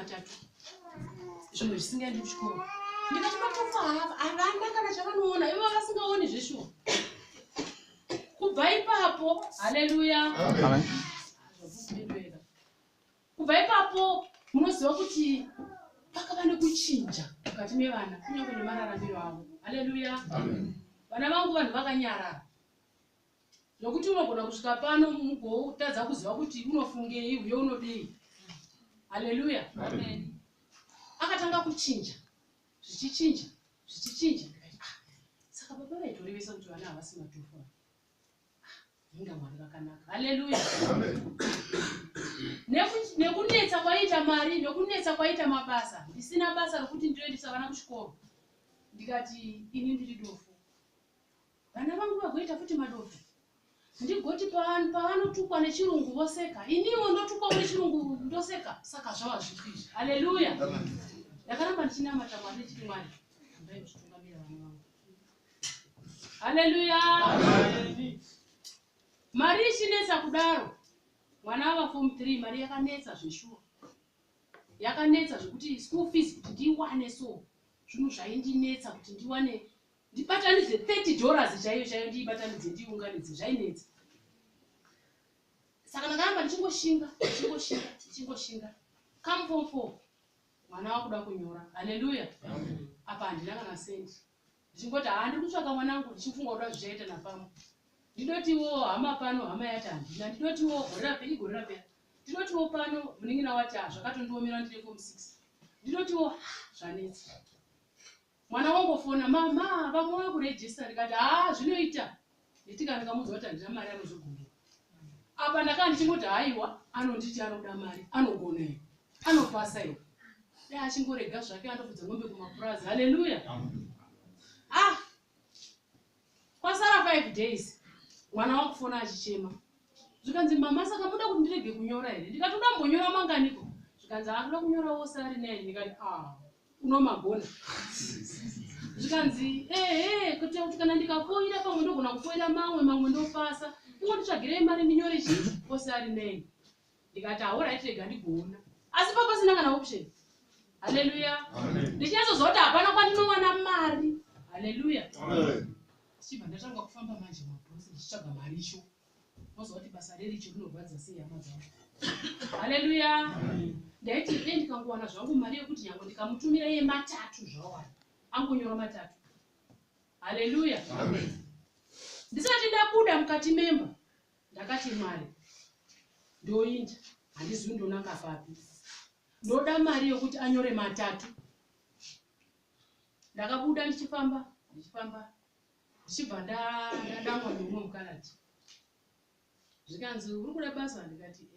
katatu. Zvinhu zvisingaendi kuchikoro. Ndikati matofu havana kana chavanoona, ivo vasingaoni zveshuwa. Kubva ipapo, haleluya. Amen. Kubva ipapo munoziva kuti pakava nekuchinja mukati mevana kunyange nemararamiro avo. Haleluya. Vana vangu vanhu vakanyarara. Nokuti unogona kusvika pano mugotadza kuziva kuti unofungei uye unodei. Haleluya. Amen. Akatanga kuchinja. Zvichichinja. Saka baba vaitorevesa kuti vana havasi matofu. Inga Mwari vakanaka. Haleluya. Amen. Nekunetsa kwaita mari, nekunetsa kwaita mabasa. Ndisina basa rokuti ndoendesa vana kuchikoro. Ndikati ini ndiri dofu. Vana vangu vagoita futi madofu. Ndigoti pavanotukwa nechirungu voseka. Iniwo ndotukwa nechirungu ndoseka. Saka zvava zvikwizvi. Haleluya. Ndakaramba ndichinamata Mwari ndichiti Mwari, ndai kutungamira vana vangu. Haleluya. Amen. Mari ichinetsa kudaro. Mwana ava form 3 mari yakanetsa zveshuwa. Yakanetsa zvekuti school fees kuti ndiwane so. Zvinhu zvaindinetsa kuti ndiwane ndibatanidze $30 chaiyo ndibatanidze ndiunganidze zvainetsa. Saka ndakaramba ndichingoshinga. Come form 4. Mwana wakuda kunyora. Haleluya. Apa handina kana sendi. Ndichingoti handiri kutsvaka mwanangu ndichifunga kuda zvichaita napamwe. Ndinotiwo hama pano hama yati handina. Ndinotiwo gore rapera. Ndinotiwo pano munin'ina wati zvakatondiomera ndiri form 6. Ndinotiwo zvanetsa. Mwana wangofona mama vamwe vakurejista ndikati zvinoita. Nditika ndikamuudza kuti handina mari anozoguma. Apa ndakanga ndichingoti haiwa anonditi anoda mari anogona iwe anopasa iwe. Dai achingorega zvake andofudza ng'ombe kumapurazi. Haleluya. Kwasara 5 days. Mwana wakufona achichema. Zvikanzi mama saka muda kuti ndirege kunyora here. Ndikati uda mbonyora manganiko. Zvikanzi akuda kunyora wose ari 9. Ndikati unomagona. Zvikanzi kuti kana ndikafoira pamwe ndogona kufoira mamwe ndopasa. Ingotsvagirei mari ndinyore chii wose ari 9. Ndikati alright rega ndigona. Asi papasina kana option. Haleluya. Ndichinyatsozwa kuti hapana kwandinowana mari. Haleluya. Amen. Chibva ndatanga kufamba manje mabhosi ndichitsvaga mari icho. Mozwa kuti basa rericho rinorwadza sei hama dzangu. Haleluya. Ndaiti ndikangowana zvangu mari yokuti nyange ndikamutumira iye matatu zvawani. Angonyora matatu. Haleluya. Amen. Ndisati ndabuda mukati memba. Ndakati Mwari. Ndoinda. Handizivi ndonanga papi. Ndoda mari yokuti anyore matatu. Ndakabuda ndichifamba. Ndichibva ndadamwa nomwe mukarati. Zvikanzi uri kuda basa ndikati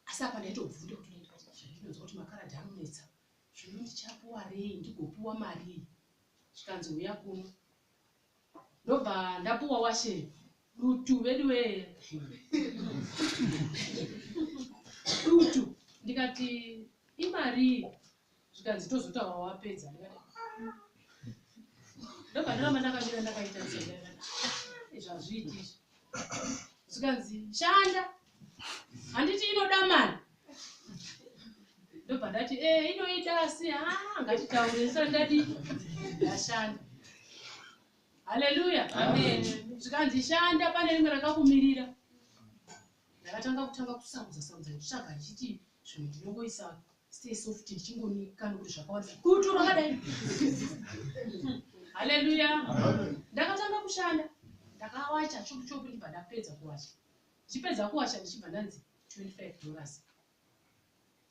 asi apa ndaitobvunde kuti ndinonzwa kuti makarati anonetsa. Zvino ndichapuwa rei ndigopuwa mari. Zvikanzi uya kuno. Ndobva ndapuwa washe. Dutu veduwe. Dutu. Ndikati imari. Zvikanzi tozotaura wapedza. Ndikati ndobva ndaramba ndakamira ndakaita sezvazvo. Zvazviiti. Zvikanzi shanda. Handiti inoda mari. Ndobva ndati inoita asi ngatitaure ndadi ndashanda. Haleluya. Amen. Zvikanzi shanda pane rimwe rakakumirira. Ndakatanga kusamudza nditsvaga ndichiti zvinhu ndinongoisa stay soft ndichingonika nokuti zvakawanda kutu rakadai. Haleluya. Ndakatanga kushanda. Ndakawacha chopu ndibva ndapedza kuwacha. Ndichipedza kuwacha ndichibva ndanzi $25.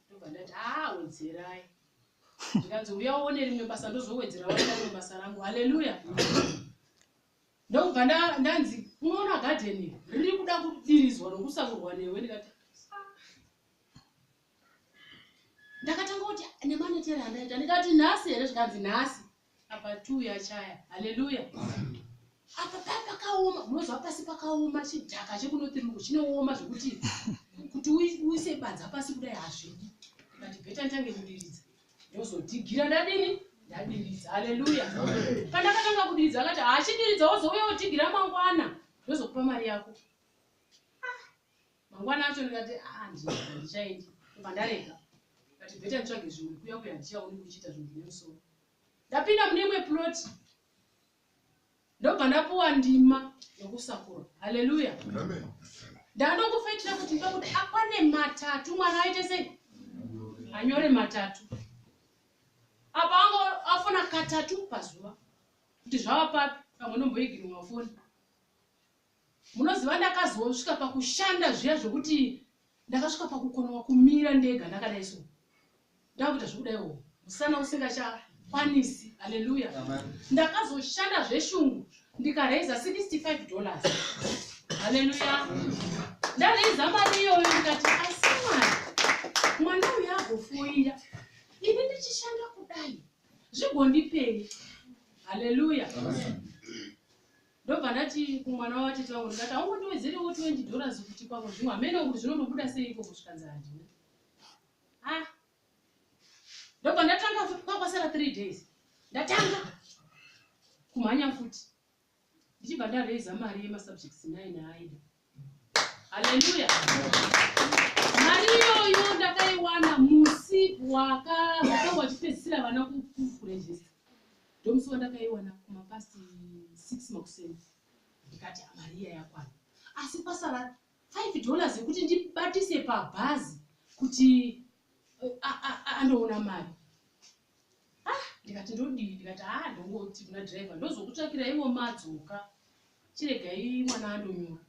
Ndobva ndati wedzerai. Ndikanzi uya uone rimwe basa ndozowedzera rimwe basa rangu. Haleluya. Ndobva ndanzi unoona garden riri kuda kudirizwa nokusakurwa newe. Ndikati ndakatanga kuti nemanetera andaita. Ndikati nhasi here. Zvikanzi nhasi. Apa 2 yachaya. Haleluya. Apa pakaoma. Munozwa pasi pakaoma chidhaka chekunotiruku chinooma zvekuti kuti uise badza pasi kudai hazvidi. Ndikati bheta ndange mudiridza. Ndozodhigira ndadini? Ndadiridza. Haleluya. Pandakatanga kudiridza akati achidiridza wozouya udhigira mangwana. Ndozokupa mari yako. Mangwana acho ndikati ndichaendi. Ndobva ndarega. Kati beta nitsvage zvimwe kuya kuya ndichaone kuchita zvinhu zvine musoro. Ndapinda mune imwe plot. Ndobva ndapuwa ndima yokusakura. Haleluya. Amen. Ndanongofaitira kuti ndokuti akwane matatu mwana aite sei? Anyore matatu. Apa ango afona katatu pazuva. Kuti zvava papi pamwe nomboigirwa mafoni. Munoziva ndakazosvika pakushanda zviya zvokuti ndakasvika pakukona kumira ndega ndakadai so. Ndakuita zvokudaiwo musana usingachakwanisi. Haleluya. Ndakazoshanda zveshungu ndikareza $65. Haleluya. Ndareza mari iyoyo ndikati asi mwana uyu agofoira. Ini ndichishanda kudai zvigondipei. Haleluya. Ndobva ndati kumwana watete wangu ndikati aungondiwedzerewo $20 kuti kwako zvimwe amene kuti zvinondobuda sei iko kusvikanza handina. Ndobva ndatanga kwasara 3 days. Ndatanga kumhanya futi. Ndichibva ndareza mari yemasubjects 9 aida. Haleluya. Mari iyoyo ndakaiwana musi wakapedzisira vana kurejista. Ndomusi wandakaiwana kumapasti 6 makuseni. Ndikati mari iya yakwana. Asi pasara $5 yekuti ndibatise pabhazi kuti andoona mari. Ndikati ndodii, ndikati ndongoti kuna driver ndozokutsvakira ivo madzoka. Chiregai mwana andonyora.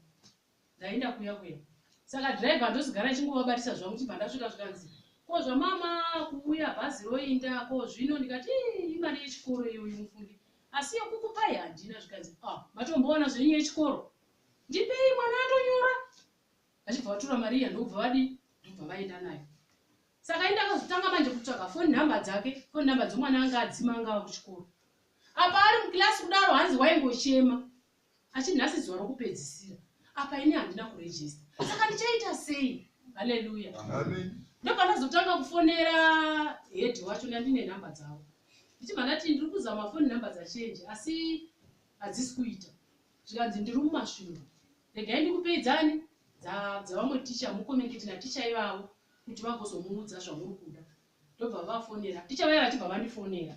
Ndaenda kuya. Saka driver ndozigara chingovabatisa zvangu kuti pandasvika zvikanzi kozva mama kuuya bhazi roinda ko zvino ndikati imari yechikoro iyoyo mufundi. Asi yokukupai handina zvikanzi matomboona zvenyu yechikoro. Ndipei mwana andonyora. Vachibva vatora mari iya ndobva vadi ndobva vaenda nayo. Saka ndakazotanga manje kutsvaga phone number dzake, phone number dzomwana anga adzima anga kuchikoro. Apa ari mukilasi kudaro hanzi waingochema. Achiti nhasi zuva rokupedzisira. Apa ini handina kurejista. Saka ndichaita sei? Haleluya. Amen. Ndobva ndazotanga kufonera head wacho ndine namba dzavo. Ndichibva ndati ndiri kuzama phone number dzachange asi hadzisi kuita. Zvikanzi ndiri mumashure. Regai ndikupedzani dzavamwe ticha mukomengeti naticha ivavo. Kuti vagozomuudza zvamuri kuda. Ndobva vafonera. Ticha vaya vachibva vandifonera.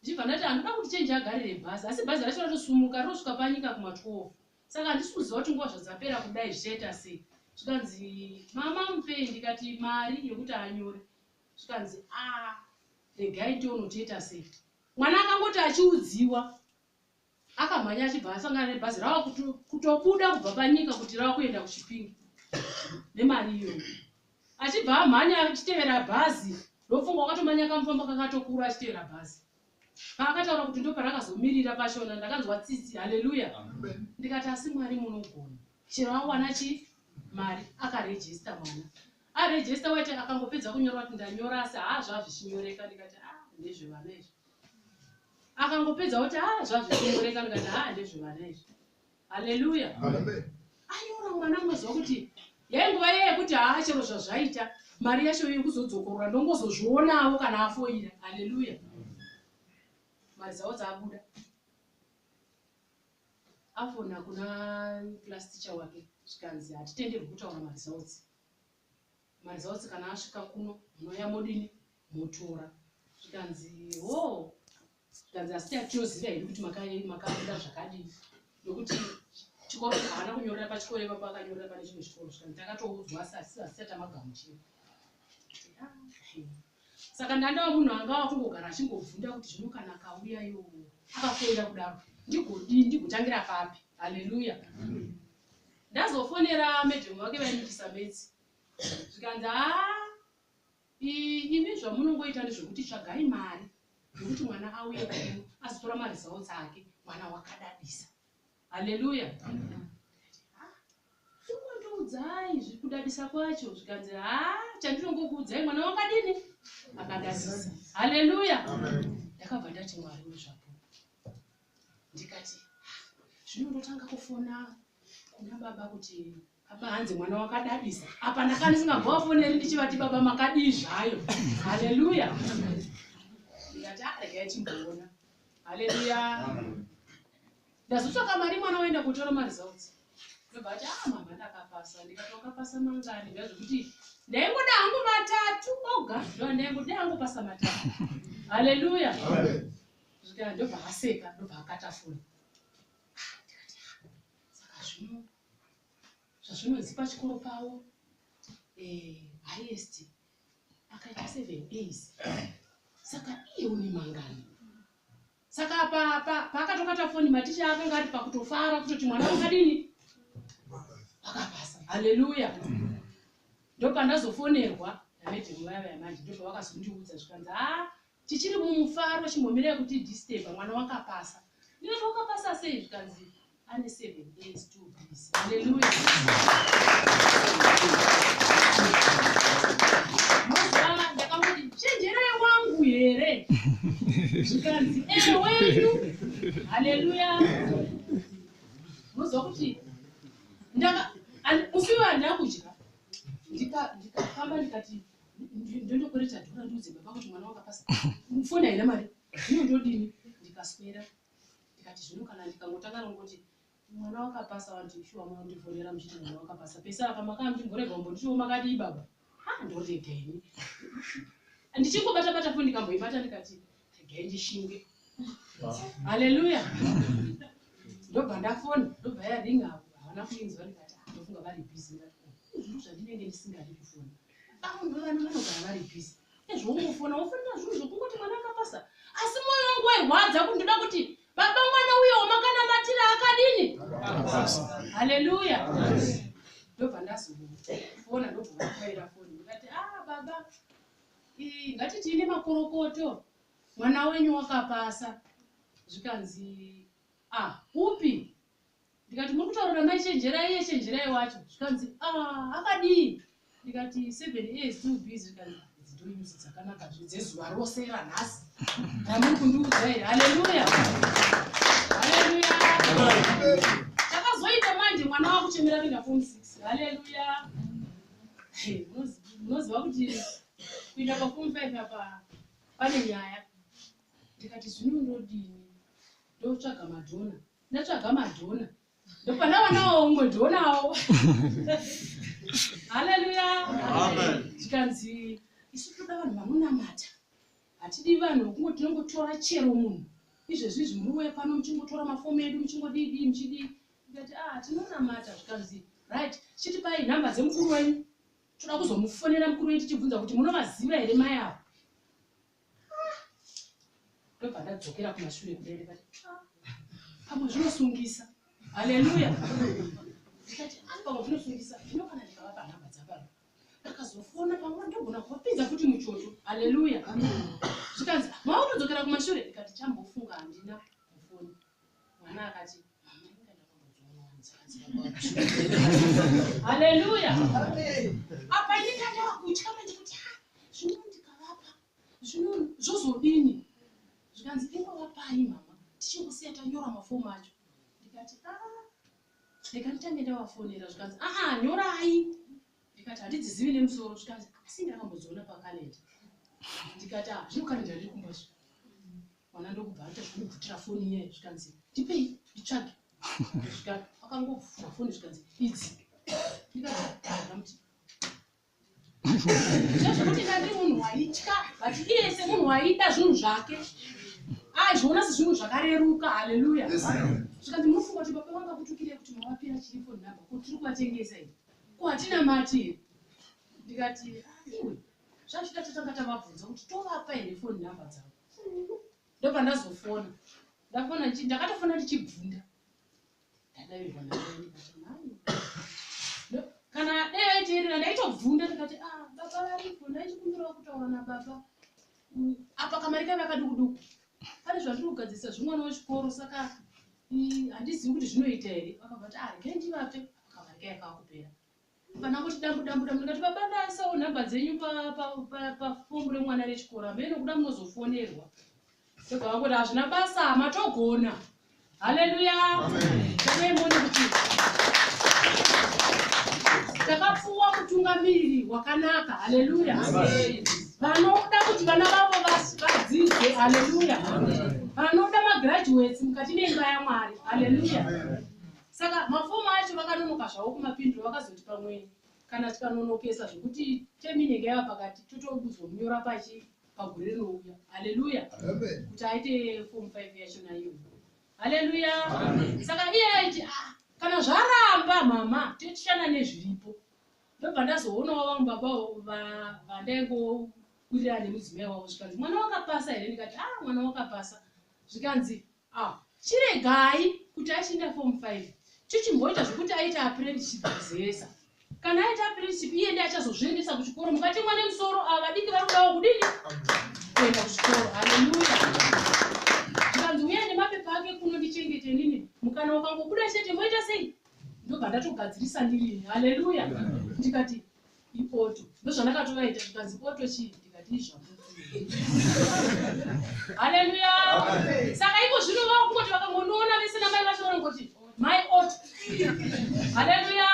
Ndichibva ndati handina kuti chenje agarire bhazi. Asi bhazi racho ratosumuka rosvika panyika kuma-12. Saka handisi kuziva kuti nguva zvadzapera kudai zvichaita sei. Zvikanzi mama mupei. Ndikati mari yokuti anyore. Zvikanzi regai tionotoita sei. Mwana akangoti achiudziwa. Akamhanya achibva asangana nebhazi rava kutobuda kubva panyika kuti rava kuenda kuChipinge. Nemari iyoyo. Achibva amhanya achitevera bhazi. Ndofunga wakatomanya kamufamba kakatokura achitevera bhazi. Paakataura kuti ndo parakazomirira pachona ndakanzwa tsitsi. Haleluya. Ndikati asi Mwari munogona. Chero awana mari akarejista mwana. Arejista waiti akangopedza kunyora kuti ndanyora asi zvazvichinyoreka. Ndikati ndezvevana izvi. Akangopedza kuti zvazvichinyoreka. Ndikati ndezvevana izvi. Haleluya. Anyora mwana mweziva kuti yainguva iye yekuti chero zvazvaita mari yacho yekuzodzokorora ndongozozvionawo kana afoira. Haleluya. Mari dzavo dzabuda. Afona kuna class teacher wake zvikanzi hatitenderwi kutaura mari dzavodzi. Mari dzavodzi kana asvika kuno munoya modini motora. Zvikanzi zvikanzi asi tatoziva here kuti makabuda zvakadini. Nokuti chikoro haana kunyorera pachikoro ipapo akanyorera pane chimwe chikoro. Zvikanzi takatoudzwa asi tamagamuchira. Saka ndandawa munhu anga wakungogara achingobvunda kuti zvino kana akauya iyo akafoira kudaro ndigotangira papi. Haleluya. Ndazofonera medhemu wake vainitisa metsi. Zvikanzi imi zvamunongoita ndezvekuti tsvagai mari yokuti mwana auye kuno azotora mari dzawo dzake mwana wakadadisa. Haleluya. Ndikondiudzai zvikudadisa kwacho. Zvikanzi chandinongokuudzai mwana wakadini akadadisa. Haleluya. Ndakabva ndati Mwari wezvapo. Ndikati zvinondotanga kufona kuna baba kuti baba hanzi mwana wakadadisa. Apa ndakandisingabva wafoneri ndichivati baba makadii zvayo. Haleluya. Ndikati regai chimboona. Haleluya. Ndazotsvaka mari mwana waenda kutora mari dzaudzi. Ndobva ati mama ndakapasa. Ndikati wakapasa mangani. Ndazvokuti ndaingoda hangu matatu oga ndaingoda hangu pasa matatu. Haleluya. Zvika ndobva aseka ndobva akatafura. Saka zvino zvazvinonzi pachikoro pavo highest akaita 7 days. Saka iye une mangani. Saka paakatokata foni maticha akanga ari pakutofara kutoti mwana wakadini akapasa. Haleluya. Ndopandazofonerwa namedhemu vaya yamanje ndobva vakazondiudza zvikanzi tichiri mumufaro chimbomirira kuti disturb mwana wakapasa. Ndinoti wakapasa sei? Zvikanzi ane 7 days to peace. Haleluya. Mozama ndakangoti chenjerai wangu here. Zvikanzi wenyu. Haleluya. Mozwa kuti usiwa ndakudya. Ndikafamba ndikati ndondokoreta dhora nduze baba kuti mwana wakapasa. Mufoni haina mari. Zvino ndodini? Ndikaswera. Ndikati zvino kana ndikangotanga ngoti mwana wakapasa vantu shuwa munondivhonera muchiti mwana wakapasa. Pesa apa makamborega umbondichiwo makadi baba. Ndorega ini. Ndichingobata foni ndikamboibata ndikati regai ndishinge. Haleluya. Ndobva ndafona ndobva yaringa apo havana kuinzwa ndikati ndofunga vari busy. Zvinhu zvandinenge ndisingadi kufona. Vanhu vanogara vari busy. Ezvoungofona wofonera zvinhu zvokungoti mwana akapasa. Asi moyo wangu wairwadza kuti ndoda kuti baba mwana uyo wamakanamatira akadini? Haleluya. Ndobva ndazofona ndobva vakubaira foni. Ndikati baba ngati tiine makorokoto. Mwana wenyu wakapasa. Zvikanzi upi? Ndikati muri kutaura mai chenjerai wacho. Zvikanzi akadii? Ndikati 7 days to be. Zvikanzi dzidoyusi dzakanaka dzezuva rose ranhasi. Ramuri kundiudza here. Haleluya. Haleluya. Takazoita manje mwana wakuchemera kuenda form 6. Haleluya. Munoziva kuti kuenda paform 5 apa pane nyaya. Ndikati zvino ndodini? Ndotsvaga madhona. Ndatsvaga madhona. Ndopanda nawo ungodhonawo. Haleluya. Amen. Zvikanzi isu toda vanhu vanonamata. Hatidi vanhu vokungo tinongotora chero munhu. Izvezvi muruwe pano muchingotora mafomu edu muchingodidi muchidi. Ndikati tinonamata. Zvikanzi right. Chitipai nhamba dzemukuru wenyu. Toda kuzomufonera mukuru wenyu tichibvunza kuti munovaziva here mai avo. Ndobva ndadzokera kumashure kudai ndikati pamwe zvinosungisa. Haleluya. Ndikati pamwe zvinosungisa. Zvino kana ndikavapa nhamba dzapano ndakazofona pamwe ndogona kuvapinza futi muchoto. Haleluya. Zvikanzi mautodzokera kumashure. Ndikati chambofunga handina kufoni. Mwana akati haleluya. Apa ndikati wakutya manje kuti zvino ndikavapa zvino zvozodini? Zvikanzi ingovapai mama tichingosiya tanyora mafomu acho. Ndikati rega nditange ndavafonera. Zvikanzi nyorai. Ndikati handidzizivi nemusoro. Zvikanzi asi ndakambodziona pakalenda. Ndikati zvino kalenda ndiri kumbozva. Mwana ndokubva aita zvinobvutira foni iyeyo. Zvikanzi ndipei nditsvage. Zvikanzi akangobvura foni. Zvikanzi idzi. Ndikati zvekuti ndandiri munhu waitya but iye semunhu waida zvinhu zvake zviona sezvinhu zvakareruka. Haleluya. Zvikanzi munofunga kuti baba vanga kutukire kuti mavapira chiripo nhamba kuti tiri kuvatengesa here ko hatina mati here. Ndikati iwe zvachida totanga tavabvunza kuti tovapa here foni nhamba dzavo. Ndobva ndazofona. Ndafona ndakatofona ndichibvunda. Ndadavirwa naye ndikati kana dai vaiteerera ndaitobvunda ndikati baba varipo ndaichikumbirawo kutaura nababa apa kamari kaiva kadukuduku. Pane zvandiri kugadzirisa zvimwana wechikoro saka handizivi kuti zvinoita here. Vakabva kuti regai ndivape kamari kaiva kakupera. Pana kuti dambu ndikati baba ndaisawo nhamba dzenyu pafomu remwana rechikoro amene kuda munozofonerwa. Ndobva vangoti hazvina basa matogona. Haleluya. Taimoni kuti takapfuwa mutungamiriri wakanaka. Haleluya. Vanoda kuti vana vavo vadzidze. Haleluya. Vanoda magraduates mukati memba yaMwari. Haleluya. Saka mafomu acho vakanonoka zvavo kumapindiro vakazoti pamwe kana tikanonokesa zvekuti teminenge yava pakati totozomunyora pagore rinouya. Haleluya. Kuti aite form 5 yacho naiyo. Haleluya. Saka iye aiti kana zvaramba mama tochishana nezviripo. Ndobva ndazoonawo vamwe baba vandaingokwirira nemudzimai wavo zvikanzi mwana wakapasa here, ndikati mwana wakapasa. Zvikanzi chiregai kuti achienda form 5 tichimboita zvekuti aita apprenticeship zesa. Kana aita apprenticeship iye ndiye achazozviendesa kuchikoro. Mukati mwane musoro vadiki vari kudawo kudini kuenda kuchikoro. Haleluya. Zvikanzi uya nemapepa ake kuno ndichengete nini, mukana wakangobuda chete moita sei. Ndobva ndatogadzirisa ndiri. Haleluya. Ndikati ipoto ndozvandakatovaita. Zvikanzi poto chii, ndikati izvako. Haleluya. Saka iko zvino vava kungoti vakangonoona vese namai vacho vanongoti my ought. Haleluya.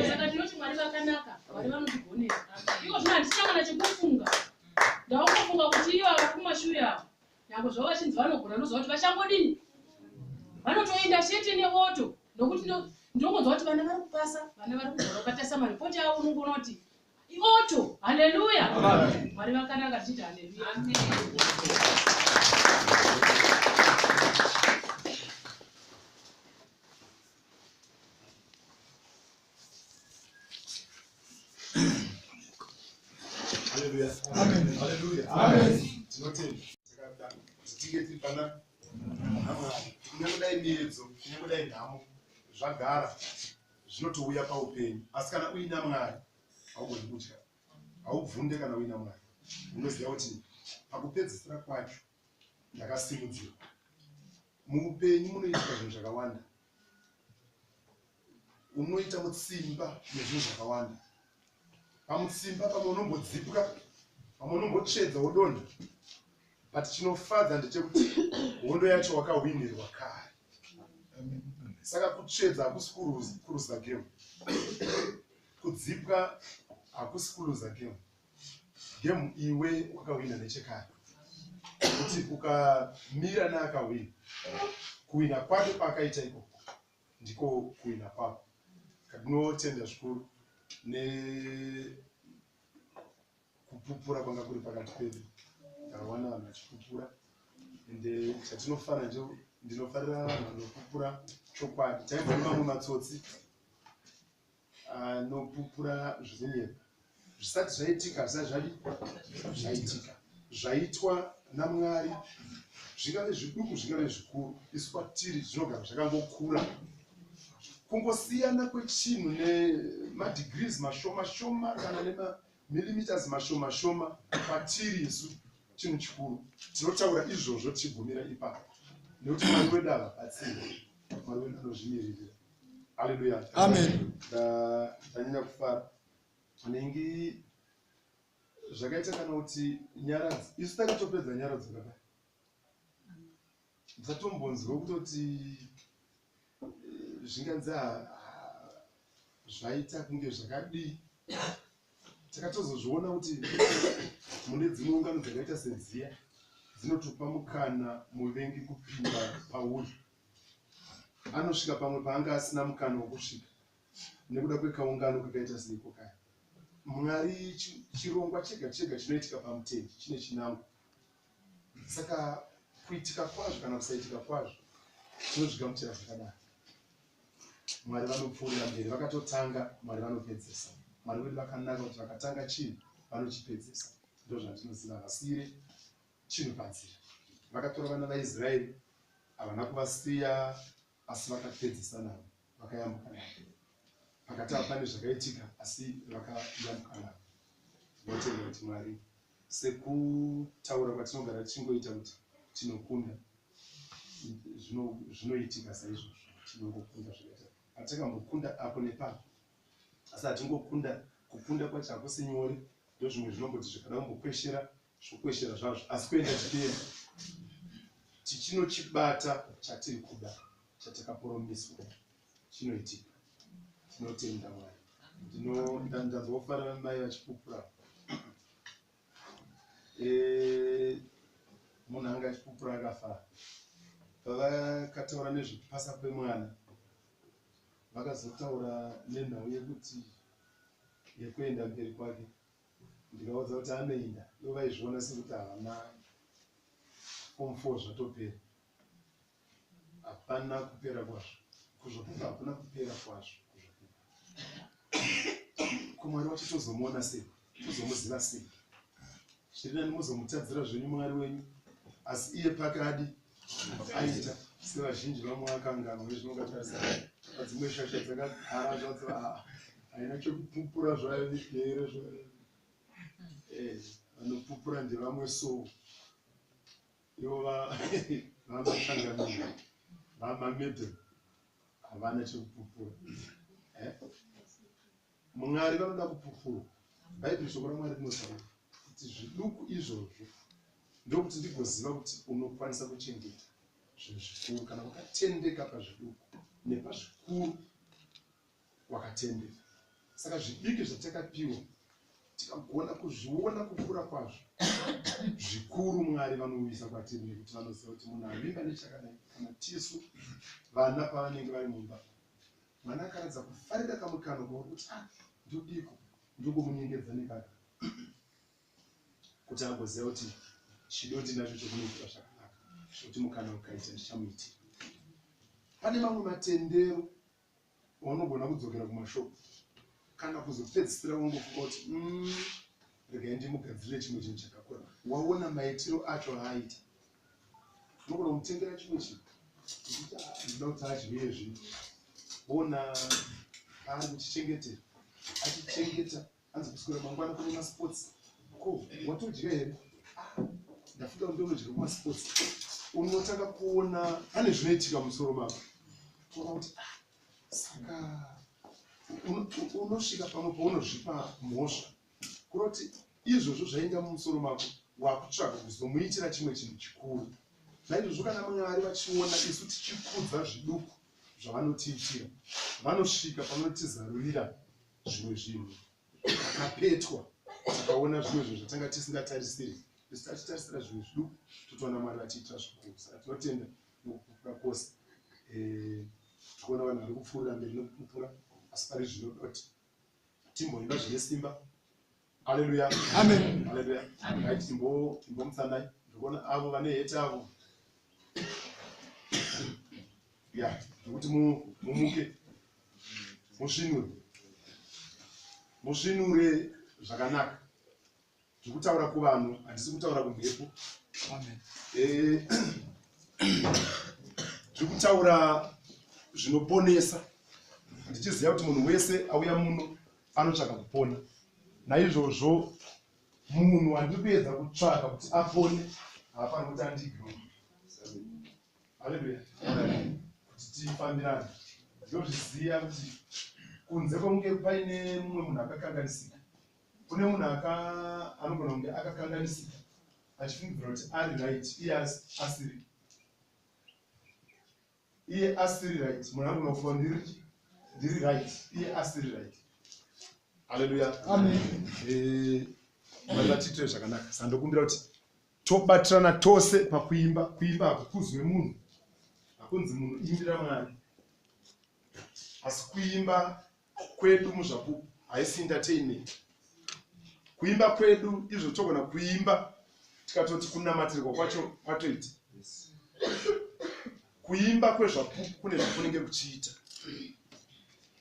Saka ndinoti Mwari vakanaka, Mwari vanotigonera. Iko zvino handisina chekufunga. Ndakungofunga kuti ivo vari kumashure avo nyangwe zvavo vachinzi vanogona ndoziva kuti vachangodini, vanotoenda chete neoto. Nokuti ndongonzwa kuti vana vari kupasa, vana vari kugara ukatarisa maripoti avo unongoona kuti ioto. Haleluya. Mwari vakanaka, tichiti haleluya. Haleluya. Amen. Haleluya. Amen. Tinotenda. Titinge tiri pana kunyakudai miedzo, kunyakudai nhamo zvagara zvinotouya paupenyu. Asi kana uina Mwari haugoni kutya, haubvunde. Kana uina Mwari unoziva kuti pakupedzisira kwacho ndakasimudzirwa. Muupenyu munoitika zvinhu zvakawanda, unoita mutsimba nezvinhu zvakawanda. Pamutsimba pamwe unombodzipwa, pamwe unombotsvedza wodonha. But chinofadza ndechekuti hondo yacho wakahwinirwa kare. Saka kutsvedza hakusi kuruza game, kudzipwa hakusi kuruza game. Game iwe wakahwina nechekare. Kuti ukamira neakahwina, kuhwina kwake paakaita ikoko ndiko kuhwina kwako. Tinotenda zvikuru nekupupura kwanga kuri pakati pedu. Takawana vanhu vachipupura, ende chatinofanira ndinofarira vanhu vanopupura chokwadi. Taibva nemamwe matsotsi anopupura zvirinyevo zvisati zvaitika, zvisati zvaitika, zvaitwa naMwari, zvingave zviduku zvingave zvikuru. Isu kwatiri zvinogara zvakangokura. Kungosiyana kwechinhu nemadhigrees mashoma shoma kana nemamillimeters mashoma shoma, kwatiri isu chinhu chikuru. Tinotaura izvozvo tichigumira ipapo nekuti Mwari wedu havabatsira, Mwari wedu anozvimiririra. Haleluya. Amen. Ndanyanya kufara nengi zvakaita kana kuti nyaradzi. Isu takatopedza nyaradzi kaka, ndisatombonzwa kutoti zvinganzi zvaita kunge zvakadii. Takatozozviona kuti mune dzimwe ungano dzakaita sedziya dzinotupa mukana muvengi kupinda pauri. Anosvika pamwe paanga asina mukana wokusvika nekuda kwekaungano kakaita seiko kaya. Mwari chirongwa chega chega chinoitika pamutendi chine chinangwa. Saka kuitika kwazvo kana kusaitika kwazvo tinozvigamuchira zvakadaro. Mwari vanopfuurira mberi, vakatotanga, Mwari vanopedzisa. Mwari wedu vakanaka kuti vakatanga chinhu vanochipedzisa. Ndizvo zvatinoziva. Vasire chinhu panzira. Vakatora vana vaIsraeri, havana kuvasiya asi vakapedzisa navo, vakayambuka navo. Pakati pane zvakaitika asi vakayambuka navo. Tinotenda kuti Mwari sekutaura kwatinogara tichingoita kuti tinokunda, zvinoitika saizvozvo. Tinongokunda zvakaita. Hatakambokunda apo nepapo, asi hatingokunda. Kukunda kwacho hakusi nyore. Ndo zvimwe zvinongoti zvikada kumbokweshera zvokweshera zvazvo, asi kuenda chiperi tichinochibata chatiri kuda, chatakapromiswa chinoitika. Tinotenda Mwari. Ndazofara mai vachipupura. Munhu anga achipupura akafara. Pavakataura nezvekupasa kwemwana, vakazotaura nenhau yekuti yekuenda mberi kwake. Ndikaudza kuti anoenda ndovaizviona sekuti havana form 4 zvatopera. Hapana kupera kwazvo kuzvokupa, hapana kupera kwazvo kuzvokupa. Kumwari wacho tozomuona sei? Tozomuziva sei? Zvirinani muzomutadzira zvenyu Mwari wenyu, asi iye pakadi aita sevazhinji vamwe vakanganwa nezvinongatarisa padzimwe shasha dzakagara zvadzo haina chokupupura zvayo here zvayo. Vanopupura ndevamwe so ivo vamachangamira vamamedhel havana chokupupura. Mwari vanoda kupupura. Bhaibheri shoko raMwari rinotaura kuti zviduku izvozvo ndokuti ndigoziva kuti unokwanisa kuchengeta zvinhu zvikuru kana wakatendeka pazviduku, nepazvikuru wakatendeka. Saka zvidiki zvatakapiwa tikagona kuzviona kukura kwazvo, zvikuru Mwari vanouyisa kwatiri nekuti vanoziva kuti munhu avimba nechakadai. Kana tisu vana pavanenge vari mumba, mwana akaradza kufarira kamukano kokuti ndodiko ndokumunyengetsa nekaka kuti agoziva kuti chido ndinacho chokumuitira zvakanaka, kuti mukana ukaita ndichamuitira. Pane mamwe matendero waunogona kudzokera kumashoko kana kuzopedzisira wangofunga kuti regai ndimugadzirire chimwe chinhu chakakura. Waona maitiro acho aaita, unogona kumutengera chimwe chinhu ndinoda kuti adye zvino. Ona ari kuchichengetera, achichengeta, anzi kuswera mangwana kune masports. Ko watodya here? Ndafunga kuti unodya kumasports. Unotanga kuona pane zvinoitika musoro mako. Kuona kuti saka unosvika pamwe paunozvipa mhosva kuroti izvozvo zvainga mumusoro mako wakutsvaga kuzomuitira chimwe chinhu chikuru. Naizvozvo kana Mwari vachiona isu tichikudza zviduku zvavanotiitira, vanosvika panotizarurira zvimwe zvinhu akapetwa. Takaona zvimwe zvinhu zvatanga tisingatarisiri, isu tachitarisira zvimwe zviduku totoona Mwari vachiitira zvikuru. Saka tinotenda nokupupura kwose. Tikuona vanhu vari kupfuurira mberi nokupupura, asi pari zvinoda kuti timboimba zvine simba. Haleluya, amen, haleluya. Ngaiti timbomutsanai. Ndikuona avo vane hete avo, ndokuti mumuke musvinure zvakanaka. Ndikutaura kuvanhu, handisi kutaura kumhepo. Ndikutaura zvinoponesa, ndichiziva kuti munhu wese auya muno anotsvaka kupona. Naizvozvo munhu andikuedza kutsvaka kuti apone hafaniri kuti andigwe. Haleluya, kuti tifambirane. Ndozviziva kuti kunze kunge paine mumwe munhu akakanganisika, kune munhu anogona kunge akakanganisika achifungidzira kuti ari right, iye asiri right. Munhu anogona kufunga ndiri right, iye asiri right. Haleluya, amen. Mwari vatiitire zvakanaka. Saka ndokumbira kuti tobatirana tose pakuimba. Kuimba hakukuzwe munhu, hakunzi munhu imbira Mwari, asi kuimba kwedu muzvapupu haisi entertainment. Kuimba kwedu izvo togona kuimba tikatoti kunamatirwa kwacho kwatoita. Kuimba kwezvapupu kune zvakunenge kuchiita.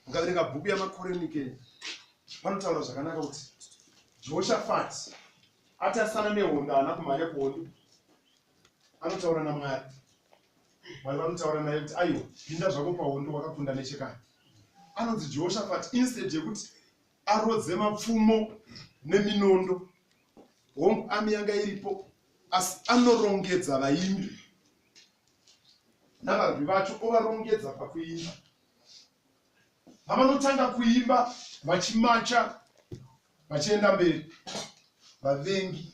Mukaverenga bhuku yamaKoronike vanotaura zvakanaka kuti Jehoshafati atasana nehondo, haana kumhanya kuhondo, anotaura naMwari. Mwari vanotaura naye kuti aiwa, pinda zvako pahondo, wakakunda nechekani. Anonzi Jehoshafati instead yekuti arodze mapfumo neminondo, home army yanga iripo, asi anorongedza vaimbi navarwi vacho, ovarongedza pakuimba. Pavanotanga kuimba vachimacha vachienda mberi, vavengi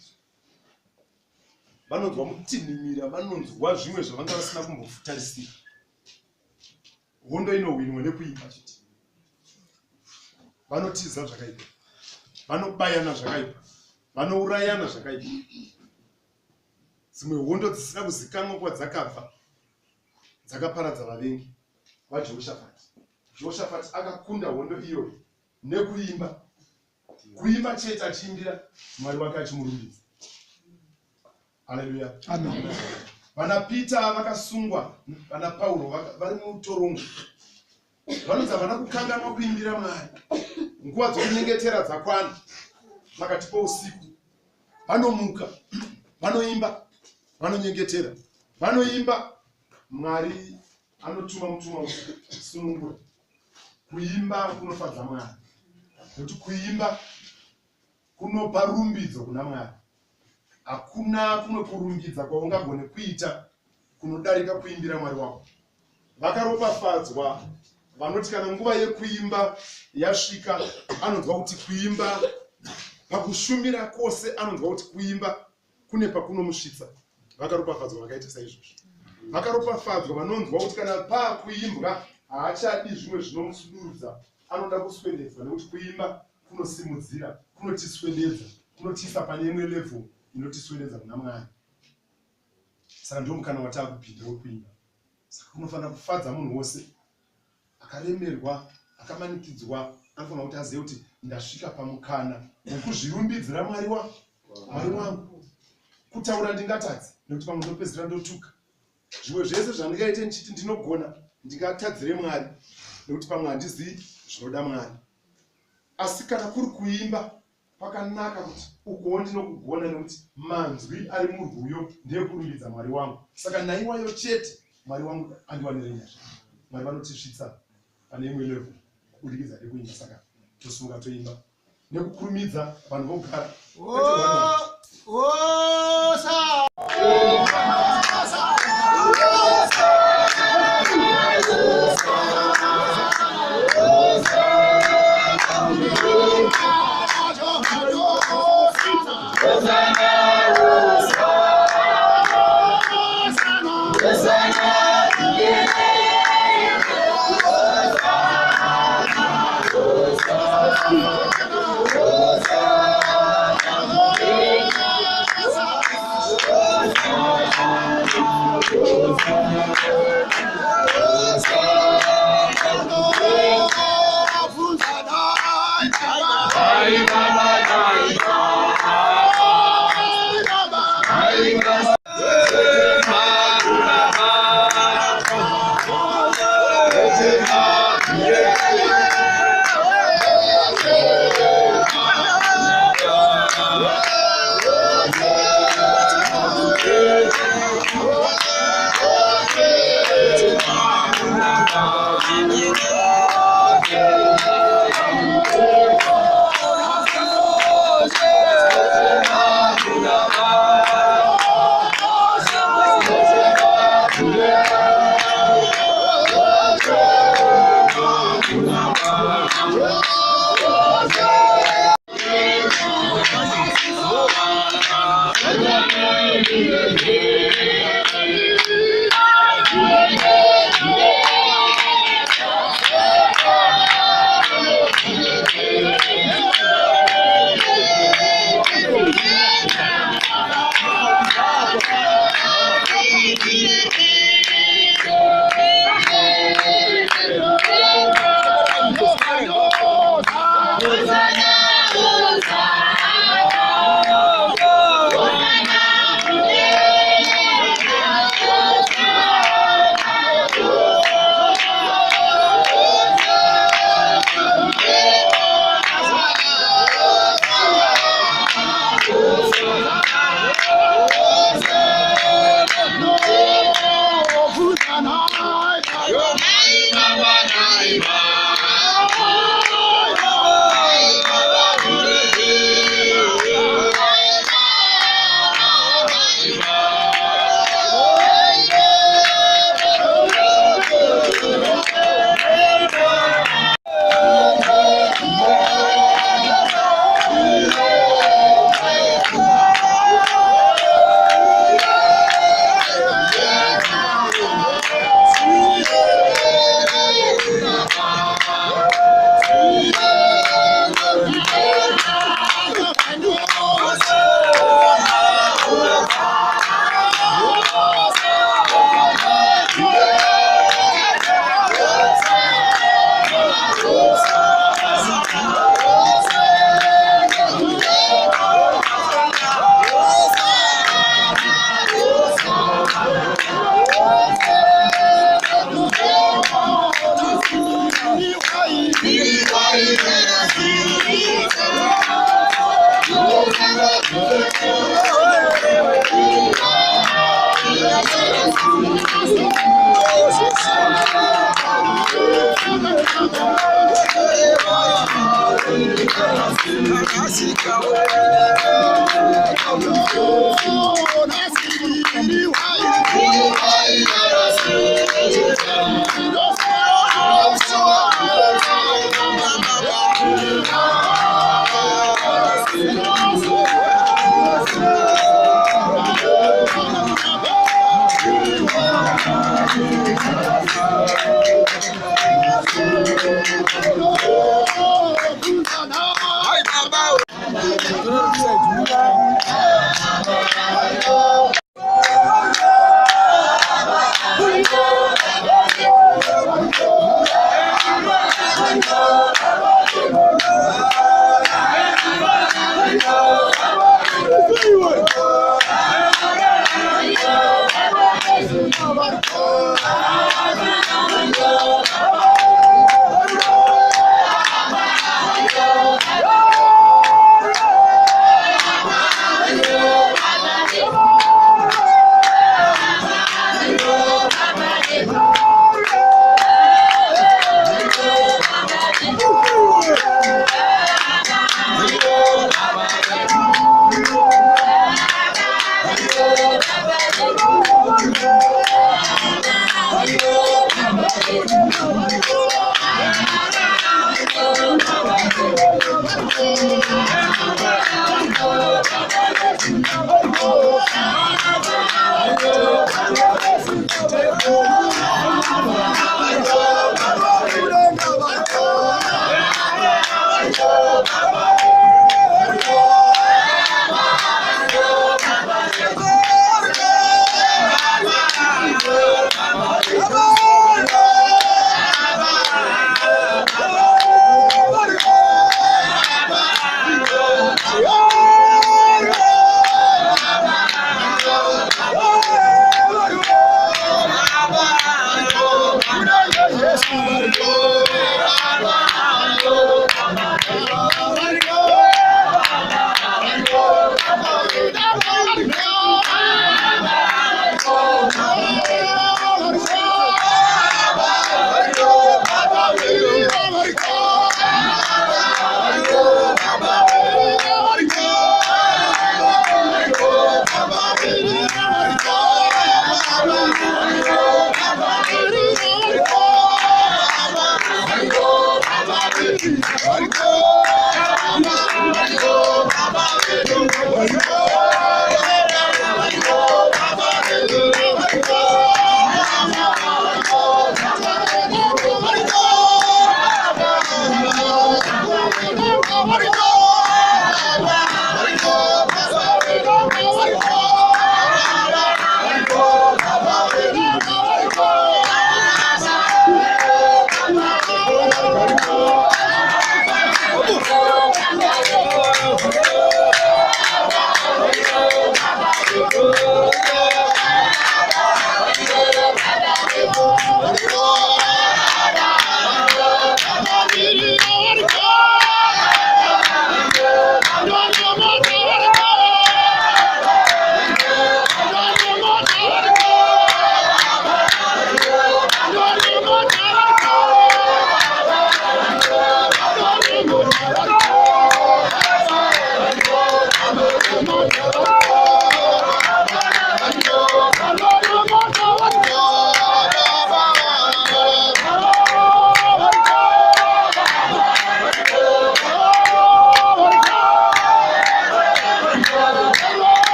vanonzwa mutinhimira, vanonzwa zvimwe zvavanga vasina kumbofutarisira. Hondo inohwinwa nekuimba chete. Vanotiza zvakaipa, vanobayana zvakaipa, vanourayana zvakaipa. Dzimwe hondo dzisina kuzikanwa kwadzakabva dzakaparadza vavengi vaJehoshafati. Jehoshafati akakunda hondo iyoyo nekuimba. kuimba chete achiimbira Mwari wake achimurumbidza. Haleluya. Amen. Vana Peter vakasungwa, vana Paulo vari mutorongo. Vanonzi havana kukanganwa kuimbira Mwari. Nguva dzokunyengetera dzakwana, pakati pousiku. Vanomuka, vanoimba, vanonyengetera, vanoimba. Mwari anotuma mutumwa kusunungura. Kuimba kunofadza Mwari. Nokuti kuimba kunopa rumbidzo kuna Mwari. Hakuna kumwe kurumbidza kwaungagone kuita kunodarika kuimbira Mwari wako. Vakaropafadzwa vanoti kana nguva yekuimba yasvika, anonzwa kuti kuimba pakushumira kwose, anonzwa kuti kuimba kune pakunomusvitsa. Vakaropafadzwa vakaita saizvozvo. Vakaropafadzwa vanonzwa kuti kana pakuimbwa haachadi zvimwe zvinomusudurudza, anoda kuswededzwa, nekuti kuimba kunosimudzira, kunotiswededza, kunotiisa pane imwe level inotiswededza kuna Mwari. Saka ndio mukana watakupinda wekuimba. Saka kunofanira kufadza munhu wose akaremerwa, akamanikidzwa, anofanira kuti azive kuti ndasvika pamukana wekuzvirumbidzira Mwari wangu. Kutaura ndingatadzi, nekuti pamwe ndopedzisira ndotuka. Zvimwe zvese zvandingaite ndichiti ndinogona, ndingatadzire Mwari, nekuti pamwe handizivi zvinoda Mwari. Asi kana kuri kuimba, pakanaka kuti ugowo ndinokugona, nekuti manzwi ari murwuyo ndeekurumbidza Mwari wangu. Saka naiwayo chete Mwari wangu andiwanire nyasha. Mwari vanotisvitsa pane imwe level kubudikidza nekuimba. Saka tosunga toimba nekukurumidza vanhu vogara. Woo!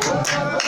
Come on.